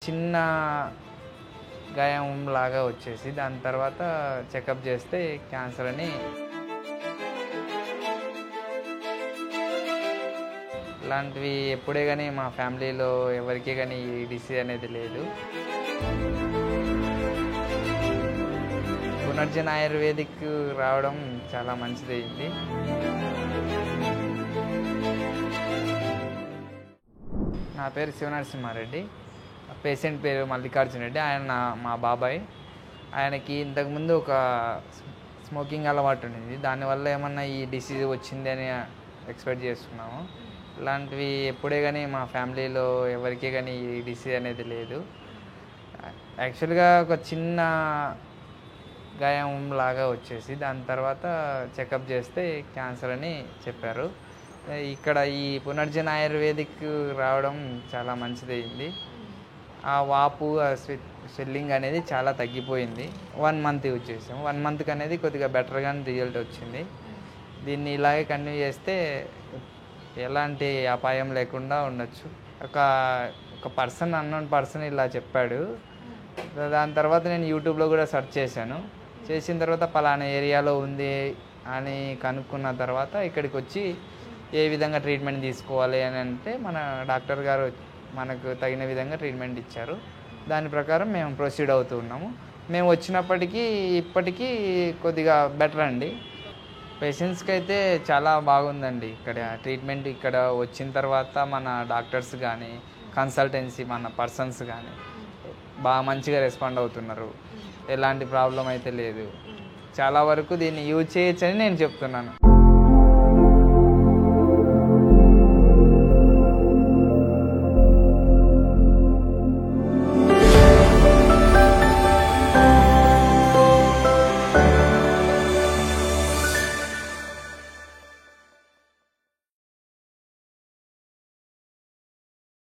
చిన్న గాయం లాగా వచ్చేసి దాని తర్వాత చెకప్ చేస్తే క్యాన్సర్ అని. ఇలాంటివి ఎప్పుడే కానీ మా ఫ్యామిలీలో ఎవరికీ కానీ ఈ డిసీజ్ అనేది లేదు. పునర్జన ఆయుర్వేదిక్ రావడం చాలా మంచిదైంది. నా పేరు శివనరసింహారెడ్డి. పేషెంట్ పేరు మల్లికార్జున రెడ్డి. ఆయన మా బాబాయ్. ఆయనకి ఇంతకుముందు ఒక స్మోకింగ్ అలవాటు ఉండింది. దానివల్ల ఏమన్నా ఈ డిసీజ్ వచ్చింది అని ఎక్స్పెక్ట్ చేస్తున్నాము. ఇలాంటివి ఎప్పుడే కానీ మా ఫ్యామిలీలో ఎవరికీ కానీ ఈ డిసీజ్ అనేది లేదు. యాక్చువల్గా ఒక చిన్న గాయం లాగా వచ్చేసి దాని తర్వాత చెకప్ చేస్తే క్యాన్సర్ అని చెప్పారు. ఇక్కడ ఈ పునర్జన ఆయుర్వేదిక్ రావడం చాలా మంచిదైంది. ఆ వాపు స్వెల్లింగ్ అనేది చాలా తగ్గిపోయింది. 1 మంత్ యూజ్ చేసాము. 1 మంత్కి అనేది కొద్దిగా బెటర్గానే రిజల్ట్ వచ్చింది. దీన్ని ఇలాగే కంటిన్యూ చేస్తే ఎలాంటి అపాయం లేకుండా ఉండొచ్చు. ఒక అన్నోన్ పర్సన్ ఇలా చెప్పాడు. దాని తర్వాత నేను యూట్యూబ్లో కూడా సెర్చ్ చేశాను. చేసిన తర్వాత పలానా ఏరియాలో ఉంది అని కనుక్కున్న తర్వాత ఇక్కడికి వచ్చి ఏ విధంగా ట్రీట్మెంట్ తీసుకోవాలి అని అంటే మన డాక్టర్ గారు మనకు తగిన విధంగా ట్రీట్మెంట్ ఇచ్చారు. దాని ప్రకారం మేము ప్రొసీడ్ అవుతూ ఉన్నాము. మేము వచ్చినప్పటికీ ఇప్పటికీ కొద్దిగా బెటర్ అండి. పేషెంట్స్కి అయితే చాలా బాగుందండి. ఇక్కడ ట్రీట్మెంట్ ఇక్కడ వచ్చిన తర్వాత మన డాక్టర్స్ కానీ కన్సల్టెన్సీ మన పర్సన్స్ కానీ బాగా మంచిగా రెస్పాండ్ అవుతున్నారు. ఎలాంటి ప్రాబ్లం అయితే లేదు. చాలా వరకు దీన్ని యూజ్ చేయొచ్చని నేను చెప్తున్నాను.